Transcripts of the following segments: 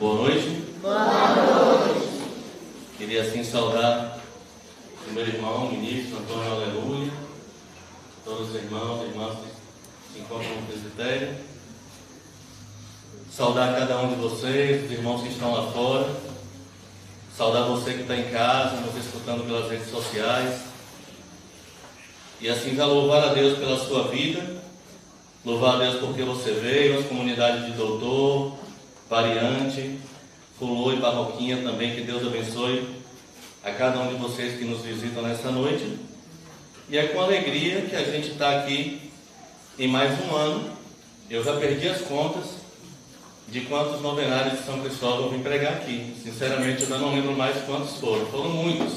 Boa noite. Boa noite. Queria assim saudar o meu irmão, o ministro Antônio Aleluia, todos os irmãos e irmãs que se encontram no presbitério. Saudar cada um de vocês, os irmãos que estão lá fora. Saudar você que está em casa, nos escutando pelas redes sociais. E assim já louvar a Deus pela sua vida. Louvar a Deus porque você veio, as comunidades de Doutor, Variante, Fulô e Barroquinha também. Que Deus abençoe a cada um de vocês que nos visitam nesta noite. E é com alegria que a gente está aqui em mais um ano. Eu já perdi as contas de quantos novenários de São Cristóvão eu vim pregar aqui. Sinceramente, eu já não lembro mais quantos foram. Foram muitos.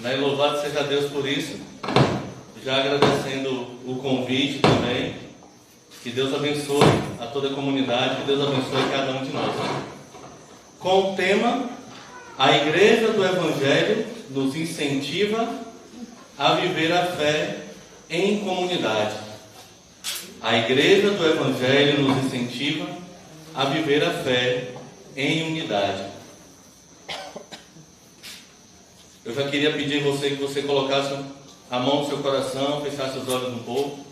E louvado seja Deus por isso. Já agradecendo o convite também. Que Deus abençoe a toda a comunidade. Que Deus abençoe cada um de nós. Com o tema: a Igreja do Evangelho nos incentiva a viver a fé em comunidade. A Igreja do Evangelho nos incentiva a viver a fé em unidade. Eu já queria pedir a você que você colocasse a mão no seu coração, fechasse os olhos um pouco.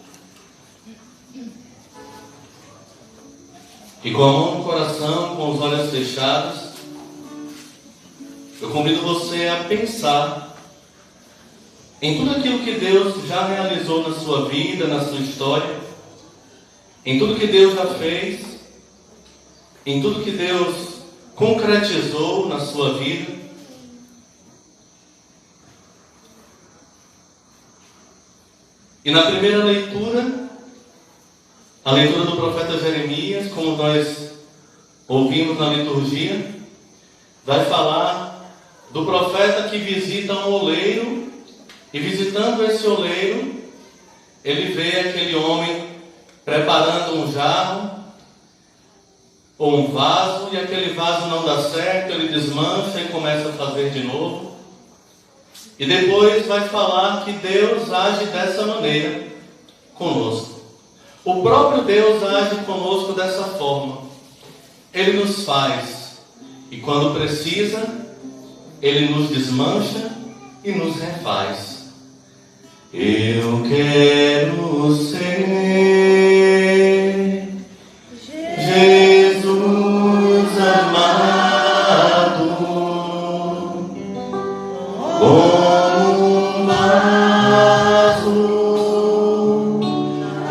E com a mão no coração, com os olhos fechados, eu convido você a pensar em tudo aquilo que Deus já realizou na sua vida, na sua história, em tudo que Deus já fez, em tudo que Deus concretizou na sua vida. E na primeira leitura, a leitura do profeta Jeremias, como nós ouvimos na liturgia, vai falar do profeta que visita um oleiro, e visitando esse oleiro, ele vê aquele homem preparando um jarro ou um vaso, e aquele vaso não dá certo, ele desmancha e começa a fazer de novo. E depois vai falar que Deus age dessa maneira conosco. O próprio Deus age conosco dessa forma. Ele nos faz, e quando precisa, Ele nos desmancha e nos refaz. Eu quero ser Jesus amado, como um vaso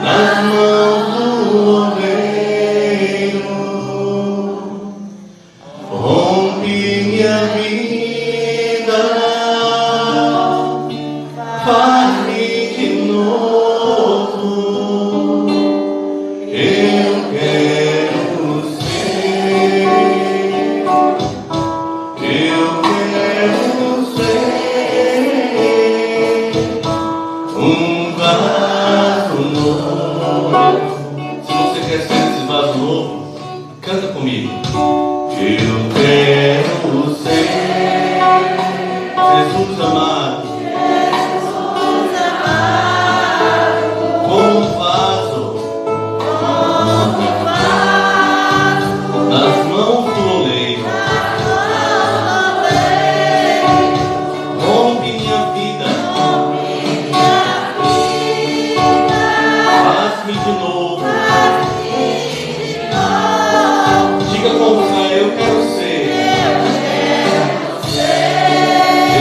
nas mãos do oleiro. Rompe minha vida, faz-me de novo. Eu quero ser, eu quero ser um vaso novo. Se você quer ser esse vaso novo, canta comigo. Eu quero ser Jesus amado, como um vaso nas mãos do oleiro. Rompe minha vida, faz-me de novo. Diga com fé: eu quero ser,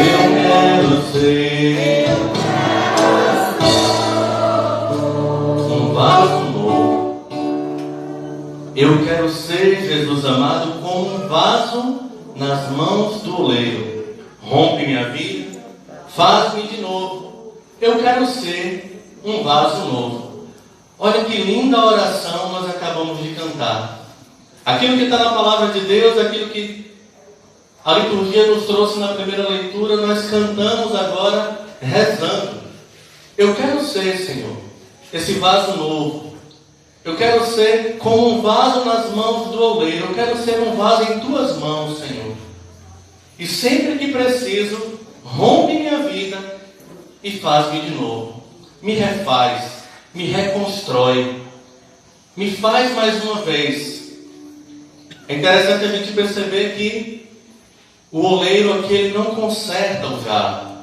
eu quero ser um vaso novo. Eu quero ser, Jesus amado, como um vaso nas mãos do oleiro. Rompe minha vida, faz-me de novo. Eu quero ser um vaso novo. Olha que linda oração nós acabamos de cantar. Aquilo que está na palavra de Deus, aquilo que a liturgia nos trouxe na primeira leitura, nós cantamos agora rezando. Eu quero ser, Senhor, esse vaso novo. Eu quero ser como um vaso nas mãos do oleiro. Eu quero ser um vaso em tuas mãos, Senhor. E sempre que preciso, rompe minha vida e faz-me de novo. Me refaz, me reconstrói, me faz mais uma vez É interessante a gente perceber que o oleiro aqui ele não conserta o jarro.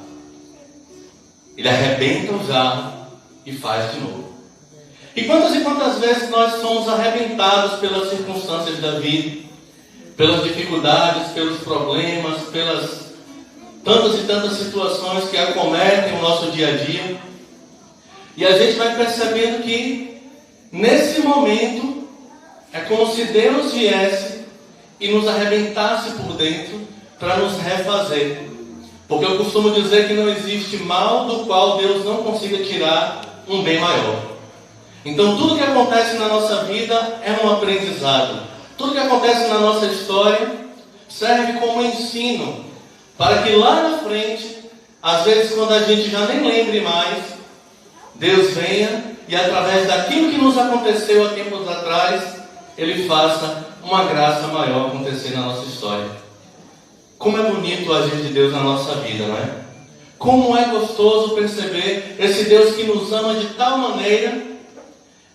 Ele arrebenta o jarro e faz de novo. E quantas vezes nós somos arrebentados pelas circunstâncias da vida, pelas dificuldades, pelos problemas, pelas tantas e tantas situações que acometem o nosso dia a dia. E a gente vai percebendo que nesse momento é como se Deus viesse e nos arrebentasse por dentro para nos refazer. Porque eu costumo dizer que não existe mal do qual Deus não consiga tirar um bem maior. Então tudo que acontece na nossa vida é um aprendizado. Tudo que acontece na nossa história serve como ensino, para que lá na frente, às vezes quando a gente já nem lembre mais, Deus venha e através daquilo que nos aconteceu há tempos atrás, Ele faça uma graça maior acontecer na nossa história. Como é bonito o agir de Deus na nossa vida, não é? Como é gostoso perceber esse Deus que nos ama de tal maneira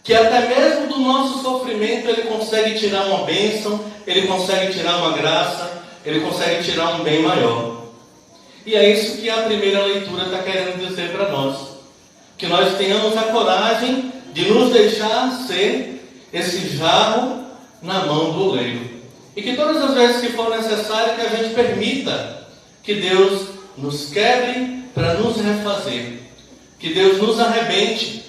que até mesmo do nosso sofrimento Ele consegue tirar uma bênção, Ele consegue tirar uma graça, Ele consegue tirar um bem maior. E é isso que a primeira leitura está querendo dizer para nós. Que nós tenhamos a coragem de nos deixar ser esse jarro na mão do oleiro. E que todas as vezes que for necessário, que a gente permita que Deus nos quebre para nos refazer. Que Deus nos arrebente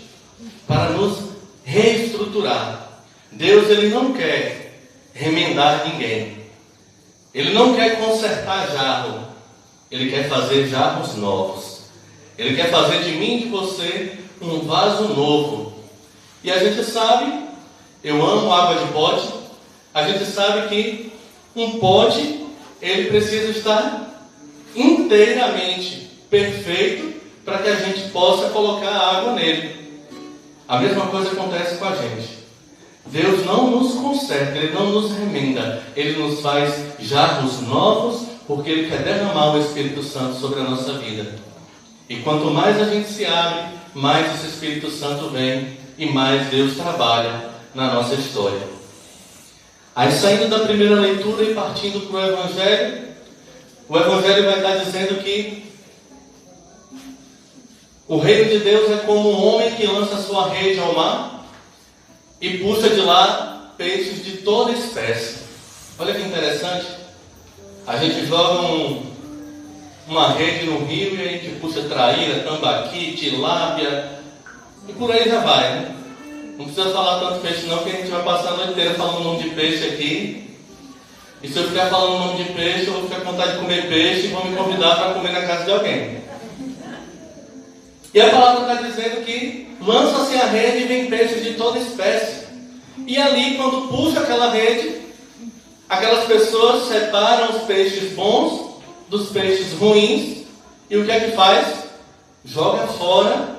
para nos reestruturar. Deus, Ele não quer remendar ninguém. Ele não quer consertar jarro. Ele quer fazer jarros novos. Ele quer fazer de mim e de você um vaso novo. E a gente sabe, eu amo água de pote, a gente sabe que um pote, ele precisa estar inteiramente perfeito para que a gente possa colocar água nele. A mesma coisa acontece com a gente. Deus não nos conserta, Ele não nos remenda, Ele nos faz jarros novos, porque Ele quer derramar o Espírito Santo sobre a nossa vida. E quanto mais a gente se abre, mais esse Espírito Santo vem e mais Deus trabalha na nossa história. Aí, saindo da primeira leitura e partindo para o Evangelho, o Evangelho vai estar dizendo que o reino de Deus é como um homem que lança sua rede ao mar e puxa de lá peixes de toda espécie. Olha que interessante. A gente joga uma rede no rio e a gente puxa traíra, tambaqui, tilápia e por aí já vai, né? Não precisa falar tanto peixe não, que a gente vai passar a noite inteira falando o nome de peixe aqui. E se eu ficar falando o nome de peixe, eu vou ficar com vontade de comer peixe e vão me convidar para comer na casa de alguém. E a palavra está dizendo que lança-se a rede e vem peixes de toda espécie. E ali, quando puxa aquela rede, aquelas pessoas separam os peixes bons dos peixes ruins. E o que é que faz? Joga fora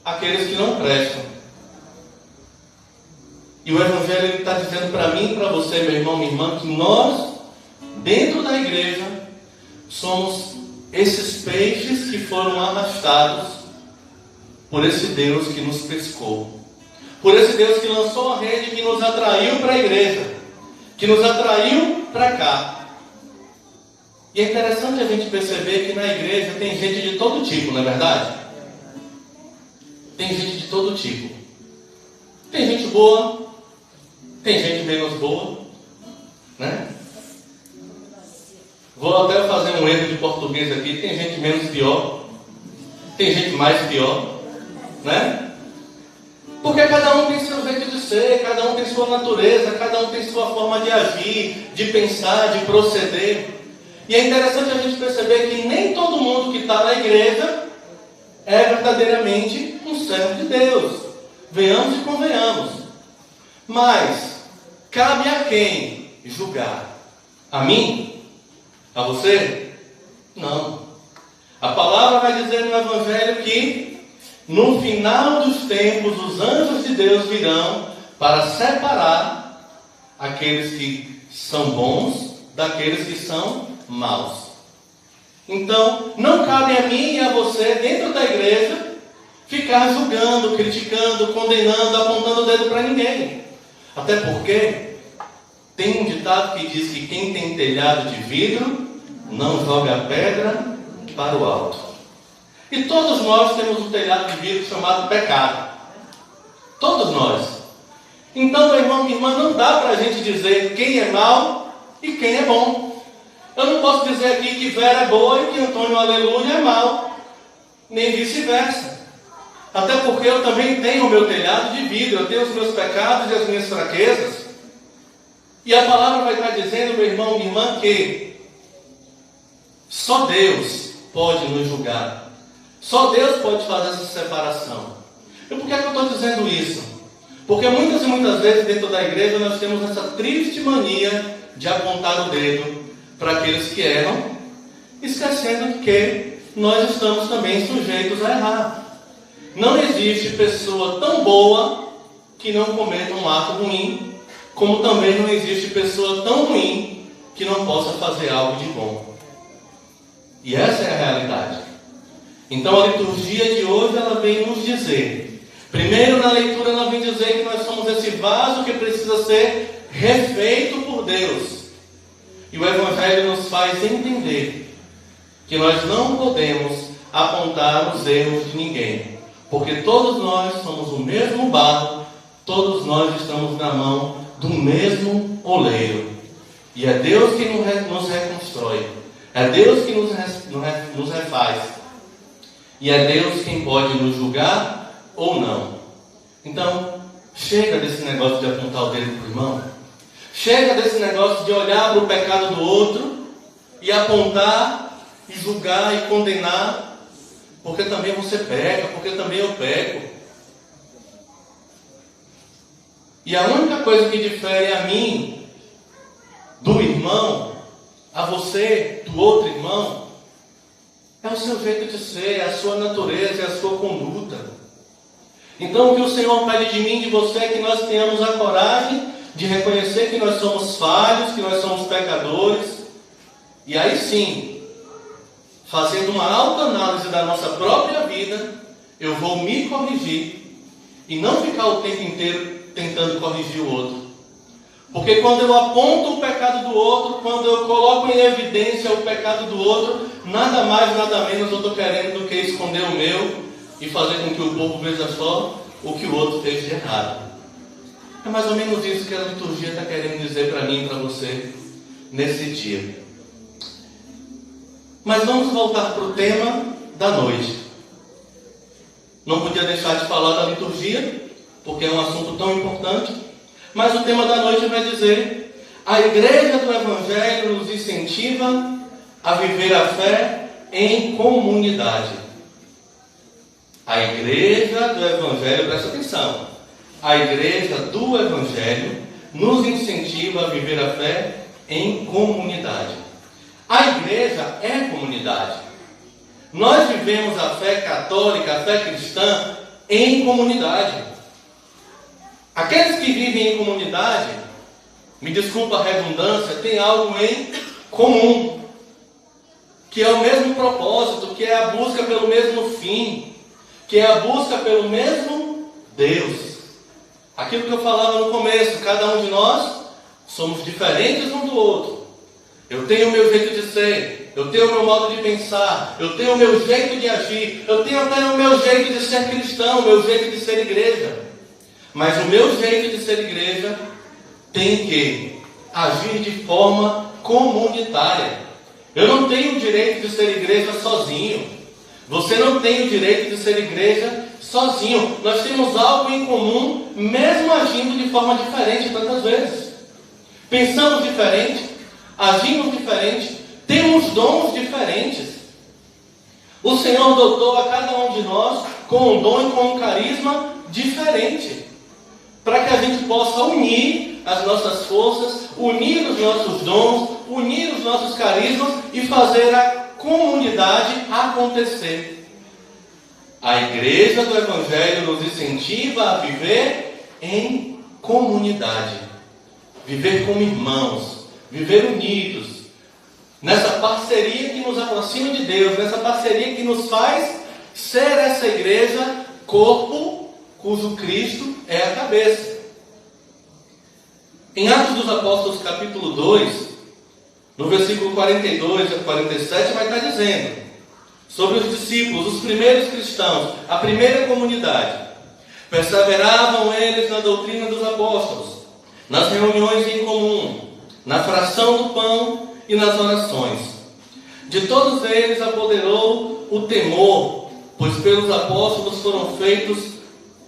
aqueles que não prestam. E o Evangelho está dizendo para mim e para você, meu irmão, minha irmã, que nós, dentro da igreja, somos esses peixes que foram arrastados por esse Deus que nos pescou, por esse Deus que lançou a rede, que nos atraiu para a igreja, que nos atraiu para cá. E é interessante a gente perceber que na igreja tem gente de todo tipo, não é verdade? Tem gente de todo tipo. Tem gente boa, tem gente menos boa, né? Vou até fazer um erro de português aqui. Tem gente menos pior, tem gente mais pior, né? Porque cada um tem seu jeito de ser, cada um tem sua natureza, cada um tem sua forma de agir, de pensar, de proceder. E é interessante a gente perceber que nem todo mundo que está na igreja é verdadeiramente um servo de Deus. Venhamos e convenhamos. Mas cabe a quem julgar? A mim? A você? Não. A palavra vai dizer no Evangelho que no final dos tempos os anjos de Deus virão para separar aqueles que são bons daqueles que são maus. Então, não cabe a mim e a você, dentro da igreja, ficar julgando, criticando, condenando, apontando o dedo para ninguém. Até porque Tem um ditado que diz que quem tem telhado de vidro não joga a pedra para o alto. E todos nós temos um telhado de vidro chamado pecado. Todos nós. Então, meu irmão, minha irmã, não dá para a gente dizer quem é mau e quem é bom. Eu não posso dizer aqui que Vera é boa e que Antônio Aleluia é mau. Nem vice-versa. Até porque eu também tenho o meu telhado de vidro. Eu tenho os meus pecados e as minhas fraquezas. E a palavra vai estar dizendo, meu irmão, minha irmã, que só Deus pode nos julgar. Só Deus pode fazer essa separação. E por que é que eu estou dizendo isso? Porque muitas e muitas vezes dentro da igreja nós temos essa triste mania de apontar o dedo para aqueles que erram, esquecendo que nós estamos também sujeitos a errar. Não existe pessoa tão boa que não cometa um ato ruim, como também não existe pessoa tão ruim que não possa fazer algo de bom. E essa é a realidade. Então a liturgia de hoje ela vem nos dizer, primeiro na leitura ela vem dizer que nós somos esse vaso que precisa ser refeito por Deus. E o Evangelho nos faz entender que nós não podemos apontar os erros de ninguém, porque todos nós somos o mesmo barro, todos nós estamos na mão do mesmo oleiro. E é Deus que nos reconstrói, é Deus que nos refaz, e é Deus quem pode nos julgar ou não. Então, chega desse negócio de apontar o dedo para o irmão. Chega desse negócio de olhar para o pecado do outro e apontar, e julgar e condenar, porque também você peca, porque também eu peco. E a única coisa que difere a mim do irmão, a você do outro irmão, é o seu jeito de ser, é a sua natureza, é a sua conduta. Então o que o Senhor pede de mim e de você é que nós tenhamos a coragem de reconhecer que nós somos falhos, que nós somos pecadores, e aí sim, fazendo uma autoanálise da nossa própria vida, eu vou me corrigir e não ficar o tempo inteiro tentando corrigir o outro. Porque quando eu aponto o pecado do outro, quando eu coloco em evidência o pecado do outro, nada mais, nada menos eu estou querendo do que esconder o meu e fazer com que o povo veja só o que o outro fez de errado. É mais ou menos isso que a liturgia está querendo dizer para mim e para você nesse dia. Mas vamos voltar para o tema da noite. Não podia deixar de falar da liturgia, porque é um assunto tão importante. Mas o tema da noite vai dizer: a igreja do Evangelho nos incentiva a viver a fé em comunidade. A igreja do Evangelho, presta atenção, a igreja do Evangelho nos incentiva a viver a fé em comunidade. A igreja é comunidade. Nós vivemos a fé católica, a fé cristã em comunidade. Aqueles que vivem em comunidade, me desculpa a redundância, têm algo em comum, que é o mesmo propósito, que é a busca pelo mesmo fim, que é a busca pelo mesmo Deus. Aquilo que eu falava no começo, cada um de nós somos diferentes um do outro. Eu tenho o meu jeito de ser, eu tenho o meu modo de pensar, eu tenho o meu jeito de agir, eu tenho até o meu jeito de ser cristão, o meu jeito de ser igreja. Mas o meu jeito de ser igreja tem que agir de forma comunitária. Eu não tenho o direito de ser igreja sozinho. Você não tem o direito de ser igreja sozinho. Nós temos algo em comum, mesmo agindo de forma diferente tantas vezes. Pensamos diferente, agimos diferente, temos dons diferentes. O Senhor dotou a cada um de nós com um dom e com um carisma diferente, para que a gente possa unir as nossas forças, unir os nossos dons, unir os nossos carismas e fazer a comunidade acontecer. A igreja do Evangelho nos incentiva a viver em comunidade, viver como irmãos, viver unidos, nessa parceria que nos aproxima de Deus, nessa parceria que nos faz ser essa igreja, corpo cujo Cristo é a cabeça. Em Atos dos Apóstolos, capítulo 2, no versículo 42 a 47, vai estar dizendo sobre os discípulos, os primeiros cristãos, a primeira comunidade. Perseveravam eles na doutrina dos apóstolos, nas reuniões em comum, na fração do pão e nas orações. De todos eles apoderou o temor, pois pelos apóstolos foram feitos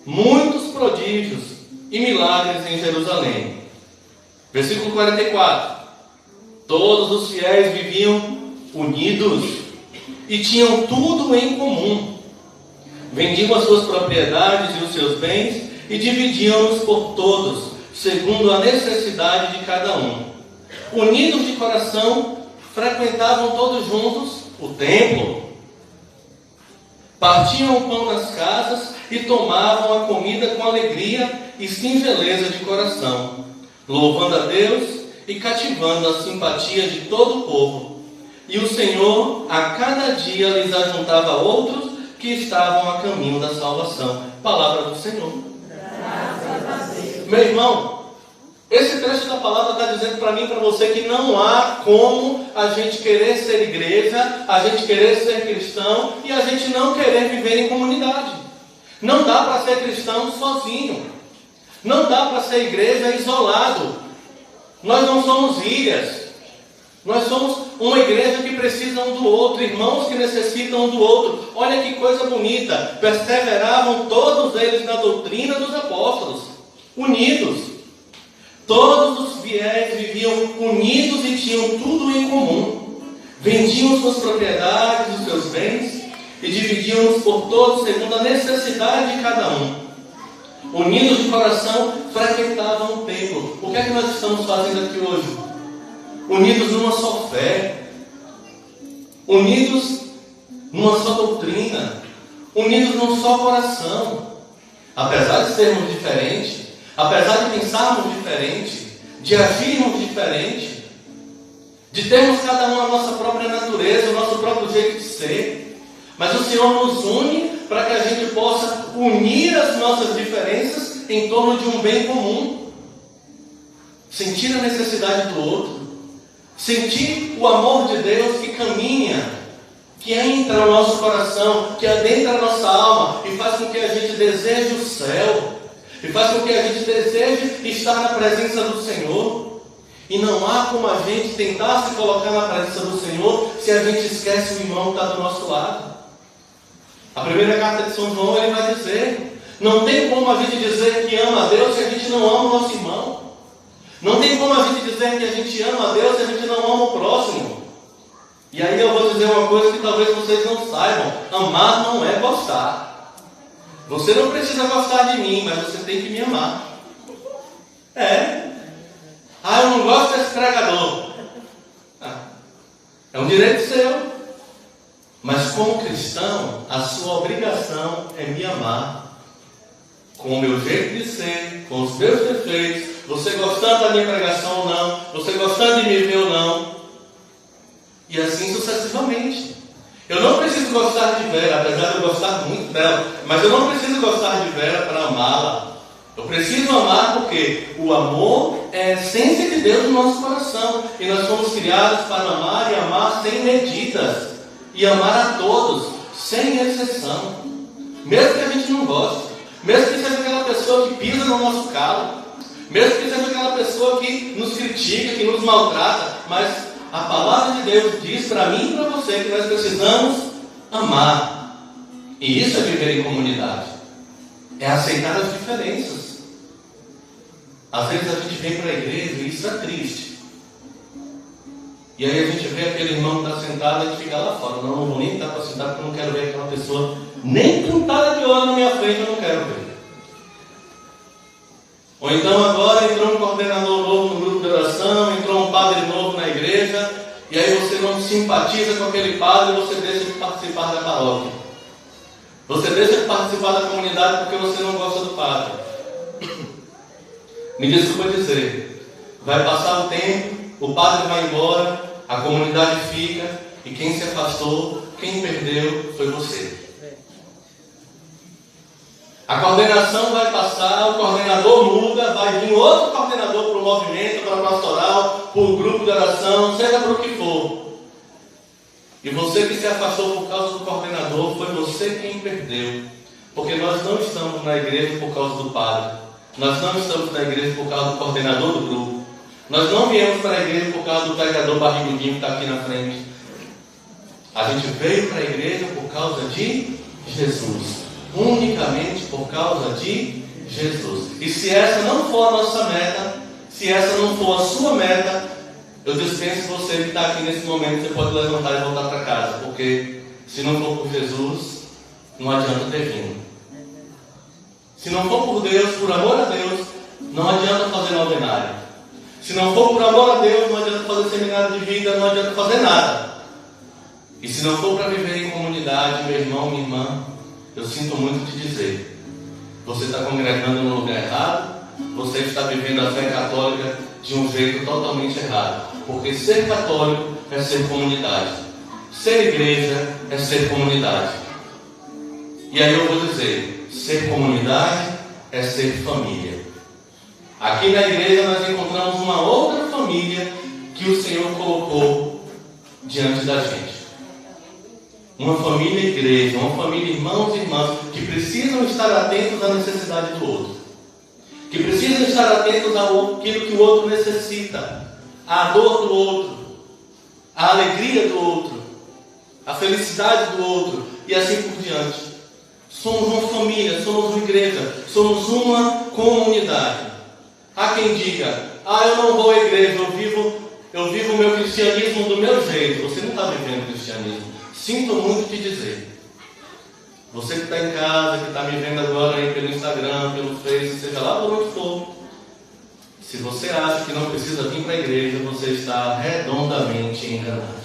muitos prodígios e milagres em Jerusalém. Versículo 44. Todos os fiéis viviam unidos e tinham tudo em comum. Vendiam as suas propriedades e os seus bens e dividiam-nos por todos, segundo a necessidade de cada um. Unidos de coração, frequentavam todos juntos o templo. Partiam o pão nas casas e tomavam a comida com alegria e singeleza de coração, louvando a Deus e cativando a simpatia de todo o povo. E o Senhor a cada dia lhes ajuntava outros que estavam a caminho da salvação. Palavra do Senhor. Graças a Deus. Meu irmão, esse trecho da palavra está dizendo para mim e para você que não há como a gente querer ser igreja, a gente querer ser cristão e a gente não querer viver em comunidade. Não dá para ser cristão sozinho. Não dá para ser igreja isolado. Nós não somos ilhas. Nós somos uma igreja que precisa um do outro, irmãos que necessitam um do outro. Olha que coisa bonita. Perseveravam todos eles na doutrina dos apóstolos, unidos. Todos os fiéis viviam unidos e tinham tudo em comum. Vendiam suas propriedades, os seus bens, e dividiam-nos por todos segundo a necessidade de cada um. Unidos de coração, frequentavam o templo. O que é que nós estamos fazendo aqui hoje? Unidos numa só fé, unidos numa só doutrina, unidos num só coração. Apesar de sermos diferentes, apesar de pensarmos diferente, de agirmos diferente, de termos cada um a nossa própria natureza, o nosso próprio jeito de ser, mas o Senhor nos une para que a gente possa unir as nossas diferenças em torno de um bem comum. Sentir a necessidade do outro, sentir o amor de Deus que caminha, que entra no nosso coração, que adentra a nossa alma e faz com que a gente deseje o céu, e faz com que a gente deseje estar na presença do Senhor. E não há como a gente tentar se colocar na presença do Senhor se a gente esquece o irmão que está do nosso lado. A primeira carta de São João, ele vai dizer: não tem como a gente dizer que ama a Deus se a gente não ama o nosso irmão. Não tem como a gente dizer que a gente ama a Deus se a gente não ama o próximo. E aí eu vou dizer uma coisa que talvez vocês não saibam: amar não é gostar. Você não precisa gostar de mim, mas você tem que me amar. Eu não gosto desse pregador. É um direito seu. Mas como cristão, a sua obrigação é me amar, com o meu jeito de ser, com os meus defeitos, você gostando da minha pregação ou não, você gostando de me ver ou não, e assim sucessivamente. Eu não preciso gostar de Vera, apesar de eu gostar muito dela, mas eu não preciso gostar de Vera para amá-la. Eu preciso amar porque o amor é a essência de Deus no nosso coração, e nós fomos criados para amar e amar sem medidas. E amar a todos, sem exceção. Mesmo que a gente não goste. Mesmo que seja aquela pessoa que pisa no nosso calo. Mesmo que seja aquela pessoa que nos critica, que nos maltrata. Mas a palavra de Deus diz para mim e para você que nós precisamos amar. E isso é viver em comunidade. É aceitar as diferenças. Às vezes a gente vem para a igreja e isso é triste. E aí a gente vê aquele irmão que está sentado e a gente fica lá fora. Não vou nem estar para sentar porque eu não quero ver aquela pessoa nem pintada de ouro na minha frente, eu não quero ver. Ou então agora entrou um coordenador novo no grupo de oração, entrou um padre novo na igreja, e aí você não simpatiza com aquele padre e você deixa de participar da paróquia. Você deixa de participar da comunidade porque você não gosta do padre. Me desculpa dizer, vai passar o tempo, o padre vai embora, a comunidade fica, e quem se afastou, quem perdeu, foi você. A coordenação vai passar, o coordenador muda, vai vir outro coordenador para o movimento, para a pastoral, para o grupo de oração, seja para o que for. E você que se afastou por causa do coordenador, foi você quem perdeu. Porque nós não estamos na igreja por causa do padre. Nós não estamos na igreja por causa do coordenador do grupo. Nós não viemos para a igreja por causa do pregador barrigudinho que está aqui na frente. A gente veio para a igreja por causa de Jesus. Unicamente por causa de Jesus. E se essa não for a nossa meta, se essa não for a sua meta, eu dispenso você que está aqui nesse momento, você pode levantar e voltar para casa. Porque se não for por Jesus, não adianta ter vindo. Se não for por Deus, por amor a Deus, não adianta fazer novenário. Se não for por amor a Deus, não adianta fazer seminário de vida, não adianta fazer nada. E se não for para viver em comunidade, meu irmão, minha irmã, eu sinto muito te dizer, você está congregando no lugar errado, você está vivendo a fé católica de um jeito totalmente errado. Porque ser católico é ser comunidade. Ser igreja é ser comunidade. E aí eu vou dizer, ser comunidade é ser família. Aqui na igreja nós encontramos uma outra família que o Senhor colocou diante da gente. Uma família igreja, uma família irmãos e irmãs que precisam estar atentos à necessidade do outro. Que precisam estar atentos àquilo que o outro necessita. À dor do outro. À alegria do outro. À felicidade do outro. E assim por diante. Somos uma família, somos uma igreja, somos uma comunidade. Há quem diga, eu não vou à igreja, eu vivo o meu cristianismo do meu jeito. Você não está vivendo o cristianismo. Sinto muito te dizer. Você que está em casa, que está me vendo agora aí pelo Instagram, pelo Facebook, seja lá por onde for. Se você acha que não precisa vir para a igreja, você está redondamente enganado.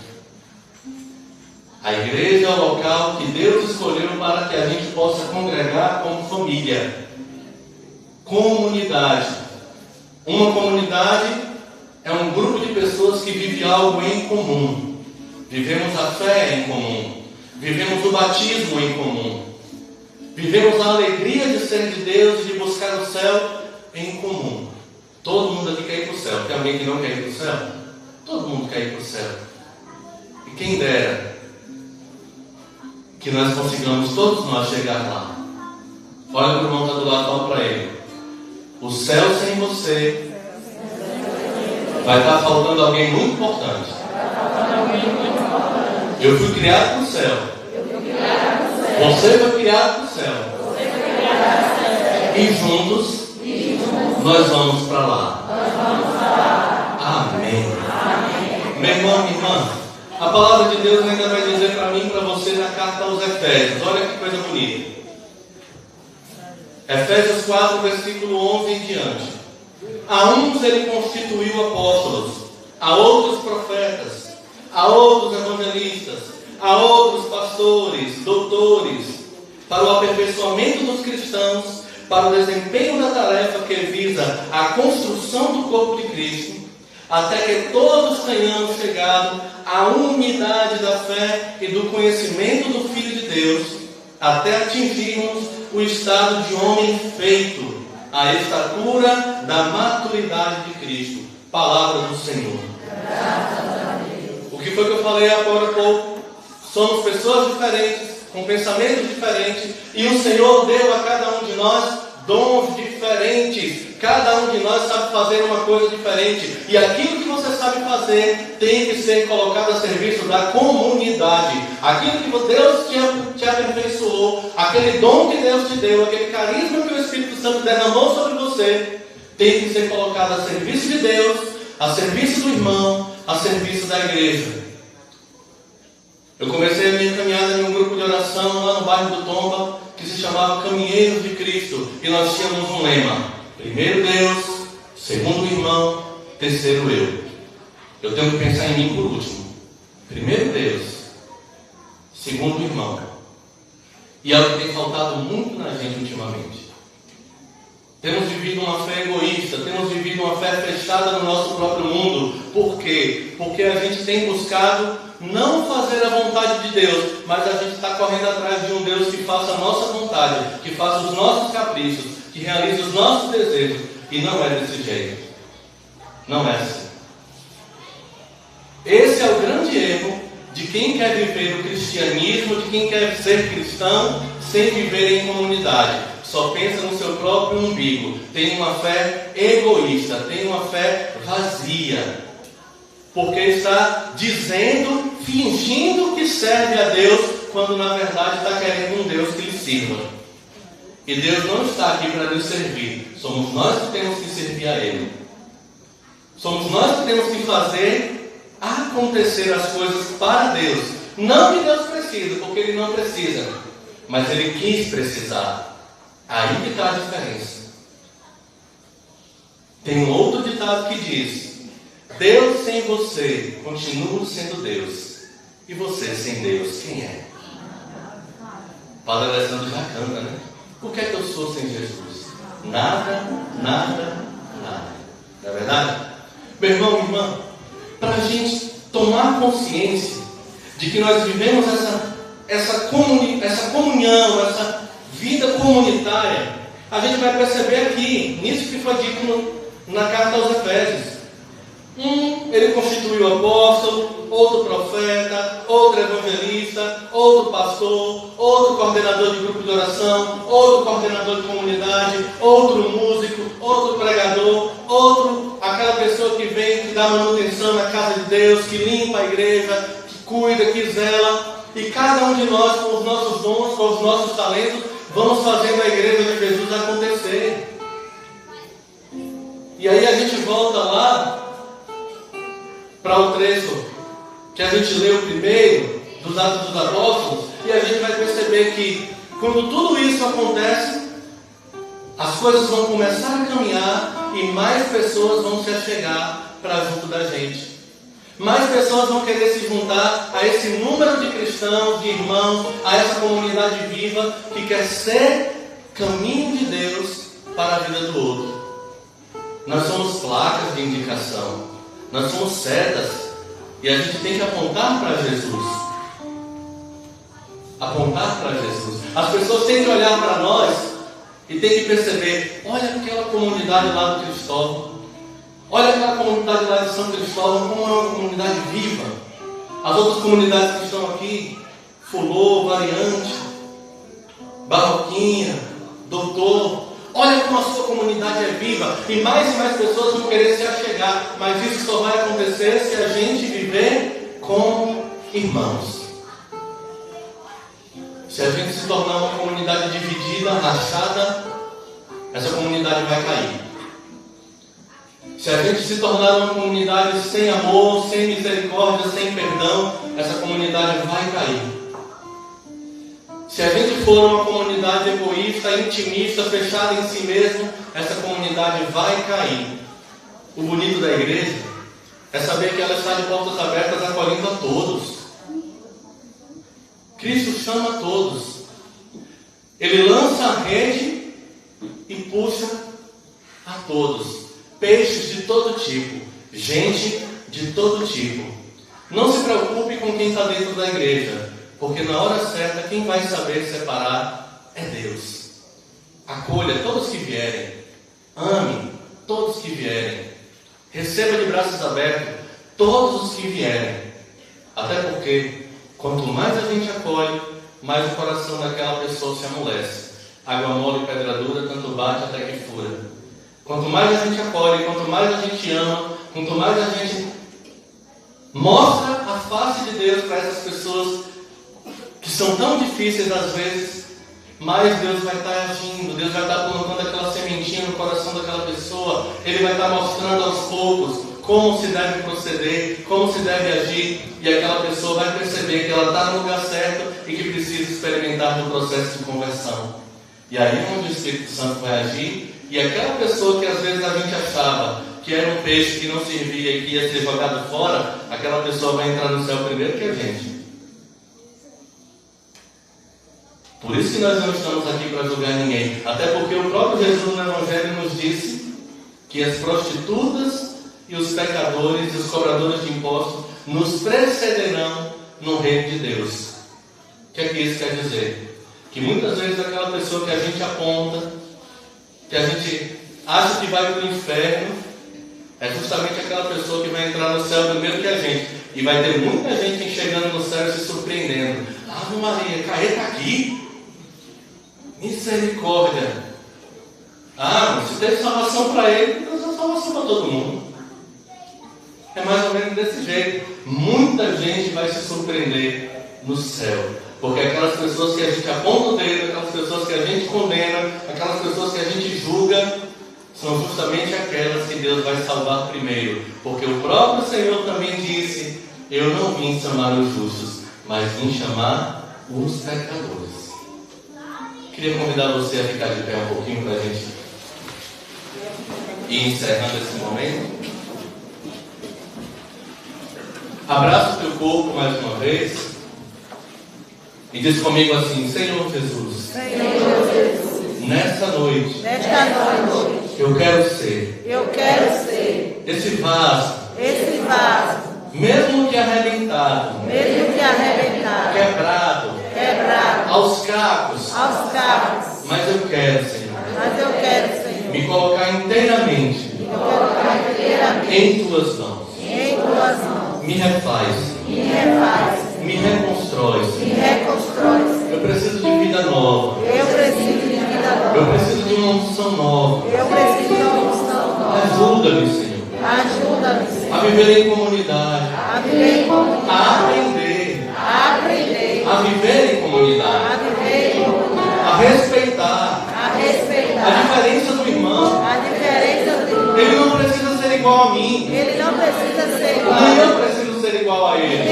A igreja é o local que Deus escolheu para que a gente possa congregar como família. Comunidade. Uma comunidade é um grupo de pessoas que vive algo em comum. Vivemos a fé em comum. Vivemos o batismo em comum. Vivemos a alegria de ser de Deus e de buscar o céu em comum. Todo mundo aqui quer ir para o céu. Tem alguém que não quer ir para o céu? Todo mundo quer ir para o céu. E quem dera que nós consigamos todos nós chegar lá. Olha para o irmão que está do lado, fala para ele. O céu sem você vai estar faltando alguém muito importante. Eu fui criado para o céu. Você foi criado para o céu. E juntos nós vamos para lá. Amém. Meu irmão, minha irmã, a palavra de Deus ainda vai dizer para mim e para você na carta aos Efésios. Olha que coisa bonita. Efésios 4, versículo 11 em diante. A uns ele constituiu apóstolos, a outros profetas, a outros evangelistas, a outros pastores, doutores, para o aperfeiçoamento dos cristãos, para o desempenho da tarefa que visa a construção do corpo de Cristo, até que todos tenhamos chegado à unidade da fé e do conhecimento do Filho de Deus, até atingirmos o estado de homem feito, a estatura da maturidade de Cristo. Palavra do Senhor. O que foi que eu falei agora há pouco? Somos pessoas diferentes, com pensamentos diferentes, e o Senhor deu a cada um de nós dons diferentes. Cada um de nós sabe fazer uma coisa diferente, e aquilo que você sabe fazer tem que ser colocado a serviço da comunidade. Aquilo que Deus te aperfeiçoou, aquele dom que Deus te deu, aquele carisma que o Espírito Santo derramou sobre você, tem que ser colocado a serviço de Deus, a serviço do irmão, a serviço da igreja. Eu comecei a minha caminhada em um grupo de oração lá no bairro do Tomba, que se chamava Caminheiros de Cristo, e nós tínhamos um lema: primeiro Deus, segundo irmão, terceiro eu. Eu tenho que pensar em mim por último. Primeiro Deus, segundo irmão. E é o que tem faltado muito na gente ultimamente. Temos vivido uma fé egoísta, temos vivido uma fé fechada no nosso próprio mundo. Por quê? Porque a gente tem buscado não fazer a vontade de Deus, mas a gente está correndo atrás de um Deus que faça a nossa vontade, que faça os nossos caprichos, que realize os nossos desejos. E não é desse jeito. Não é assim. Esse é o grande erro de quem quer viver o cristianismo, de quem quer ser cristão sem viver em comunidade. Só pensa no seu próprio umbigo. Tem uma fé egoísta, tem uma fé vazia. Porque está dizendo, fingindo que serve a Deus, quando na verdade está querendo um Deus que lhe sirva. E Deus não está aqui para nos servir. Somos nós que temos que servir a Ele. Somos nós que temos que fazer acontecer as coisas para Deus. Não que Deus precisa, porque Ele não precisa. Mas Ele quis precisar. Aí que está a diferença. Tem um outro ditado que diz: Deus sem você continua sendo Deus. E você sem Deus, quem é? Padre Alessandro já canta, né? O que é que eu sou sem Jesus? Nada, nada, nada. Não é verdade? Meu irmão, minha irmã, para a gente tomar consciência de que nós vivemos essa comunhão, essa vida comunitária, a gente vai perceber aqui, nisso que foi dito na carta aos Efésios. Ele constituiu apóstolo, outro profeta, outro evangelista, outro pastor, outro coordenador de grupo de oração, outro coordenador de comunidade, outro músico, outro pregador, outro, aquela pessoa que vem, que dá manutenção na casa de Deus, que limpa a igreja, que cuida, que zela. E cada um de nós, com os nossos dons, com os nossos talentos, vamos fazendo a igreja de Jesus acontecer. E aí a gente volta lá para o trecho que a gente leu primeiro, dos Atos dos Apóstolos, e a gente vai perceber que quando tudo isso acontece, as coisas vão começar a caminhar e mais pessoas vão se achegar para junto da gente. Mais pessoas vão querer se juntar a esse número de cristãos, de irmãos, a essa comunidade viva que quer ser caminho de Deus para a vida do outro. Nós somos placas de indicação. Nós somos setas e a gente tem que apontar para Jesus. Apontar para Jesus. As pessoas têm que olhar para nós e têm que perceber: olha aquela comunidade lá do Cristóvão, olha aquela comunidade lá de São Cristóvão, como é uma comunidade viva. As outras comunidades que estão aqui, Fulô, Variante, Barroquinha, Doutor, olha como a sua comunidade é viva. E mais pessoas vão querer se achegar. Mas isso só vai acontecer se a gente viver como irmãos. Se a gente se tornar uma comunidade dividida, rachada, essa comunidade vai cair. Se a gente se tornar uma comunidade sem amor, sem misericórdia, sem perdão, essa comunidade vai cair. Se a gente for uma comunidade egoísta, intimista, fechada em si mesmo, essa comunidade vai cair. O bonito da igreja é saber que ela está de portas abertas, acolhendo a todos. Cristo chama a todos. Ele lança a rede e puxa a todos. Peixes de todo tipo, gente de todo tipo. Não se preocupe com quem está dentro da igreja, porque na hora certa quem vai saber separar é Deus. Acolha todos que vierem. Ame todos que vierem. Receba de braços abertos todos os que vierem. Até porque quanto mais a gente acolhe, mais o coração daquela pessoa se amolece. Água mole e pedra dura, tanto bate até que fura. Quanto mais a gente acolhe, quanto mais a gente ama, quanto mais a gente mostra a face de Deus para essas pessoas que são tão difíceis às vezes, mais Deus vai estar agindo. Deus vai estar colocando aquela sementinha no coração daquela pessoa. Ele vai estar mostrando aos poucos como se deve proceder, como se deve agir, e aquela pessoa vai perceber que ela está no lugar certo e que precisa experimentar no processo de conversão. E aí é onde o Espírito Santo vai agir. E aquela pessoa que às vezes a gente achava que era um peixe que não servia e que ia ser jogado fora, aquela pessoa vai entrar no céu primeiro que a gente. Por isso que nós não estamos aqui para julgar ninguém. Até porque o próprio Jesus no Evangelho nos disse que as prostitutas e os pecadores e os cobradores de impostos nos precederão no reino de Deus. O que é que isso quer dizer? Que muitas vezes aquela pessoa que a gente aponta, que a gente acha que vai para o inferno, é justamente aquela pessoa que vai entrar no céu primeiro que a gente. E vai ter muita gente chegando no céu e se surpreendendo. Ave Maria, Caê está aqui? Misericórdia! Ah, mas se teve salvação para ele, então tem salvação para todo mundo. É mais ou menos desse jeito. Muita gente vai se surpreender no céu. Porque aquelas pessoas que a gente aponta o dedo, aquelas pessoas que a gente condena, aquelas pessoas que a gente julga, são justamente aquelas que Deus vai salvar primeiro. Porque o próprio Senhor também disse: eu não vim chamar os justos, mas vim chamar os pecadores. Queria convidar você a ficar de pé um pouquinho para a gente ir encerrando esse momento. Abraça o teu corpo mais uma vez e diz comigo assim: Senhor Jesus, nesta noite, eu quero ser esse vaso, mesmo que arrebentado, quebrado, aos cacos, mas eu quero, Senhor, me colocar inteiramente em tuas mãos. Me refaz, me reconstrói. Eu preciso de vida nova. Eu preciso de uma unção nova. Ajuda-me, Senhor. A viver em comunidade. A aprender. A viver em comunidade. A respeitar. A diferença do irmão. Ele não precisa ser igual a mim. Nem eu preciso ser igual a ele.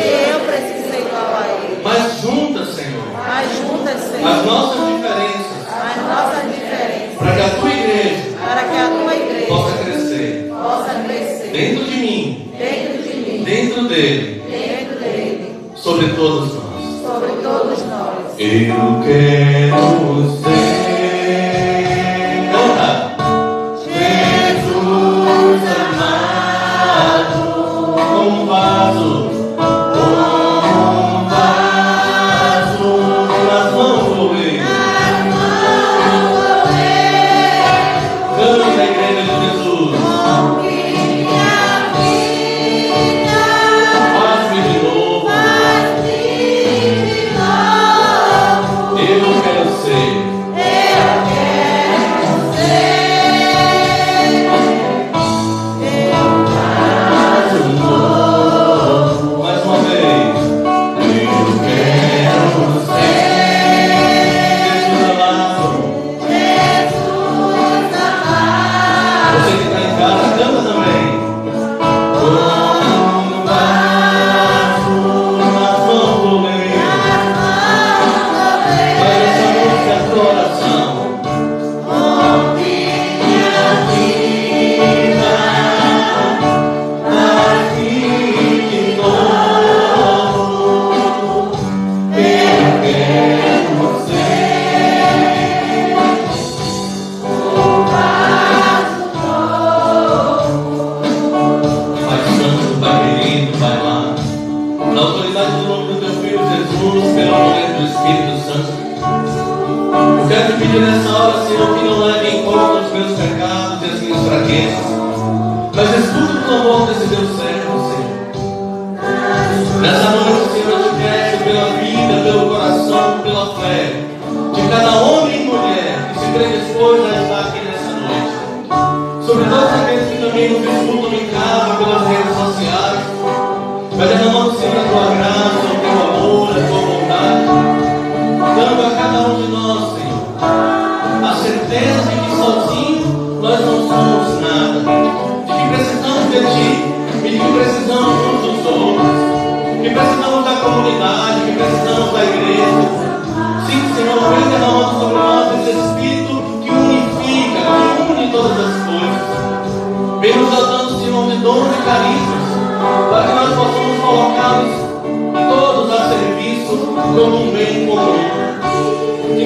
Mas juntas, Senhor, as nossas diferenças, para que a tua igreja possa crescer dentro de mim, dentro dele, sobre todos nós. Eu quero ser.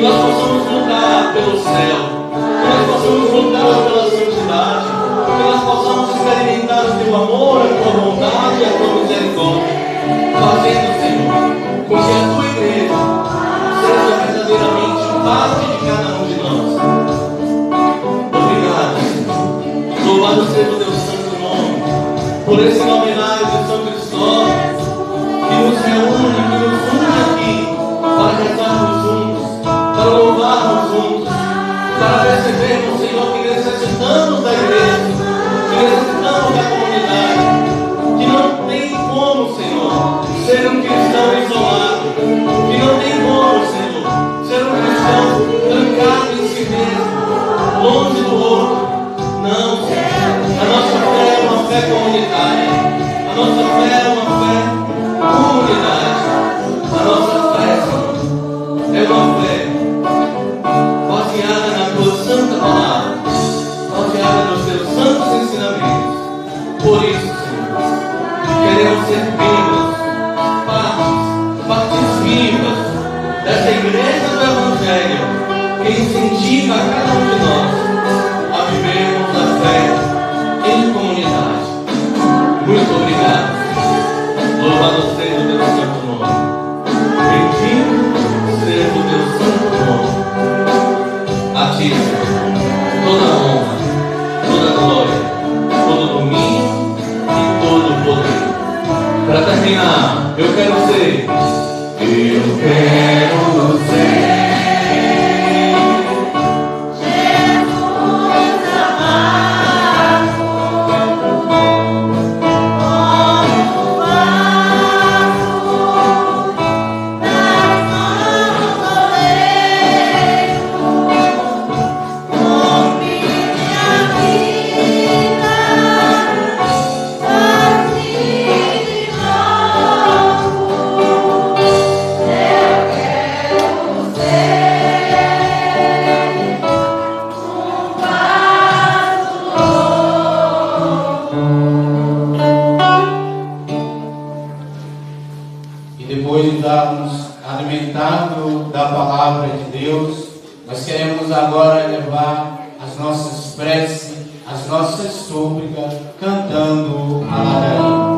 Que nós possamos lutar pelo céu, que nós possamos lutar pela santidade, que nós possamos experimentar o teu amor, a tua bondade e a tua misericórdia, fazendo, Senhor, com que a tua igreja seja verdadeiramente parte de cada um de nós. Obrigado, Senhor. Louvado seja o teu santo nome, por esse novenário de São Cristóvão, que nos reúne, que nos une aqui, para rezarmos juntos, para louvarmos juntos, para percebermos, Senhor, que necessitamos da igreja, que necessitamos da comunidade, que não tem como, Senhor, ser um cristão isolado, que não tem como, Senhor, ser um cristão trancado em si mesmo, longe do outro. Não, Senhor, a nossa fé é uma fé comunitária, a nossa fé é uma fé comunidade, a nossa fé, Senhor, é uma fé baseada na tua santa palavra, baseada nos teus santos ensinamentos. Por isso, Senhor, queremos ser membros, partes vivas dessa igreja do Evangelho, que incentiva a cada um de nós a vivermos a fé em comunidade. Muito obrigado. Louvado seja o teu santo nome. Bendito seja o teu santo nome. A ti, Senhor, toda a honra, toda a glória, todo o domínio e todo o poder. Para terminar, eu quero ser. Eu quero ser. Depois de darmos alimentado da palavra de Deus, nós queremos agora levar as nossas preces, as nossas súplicas, cantando a ladainha.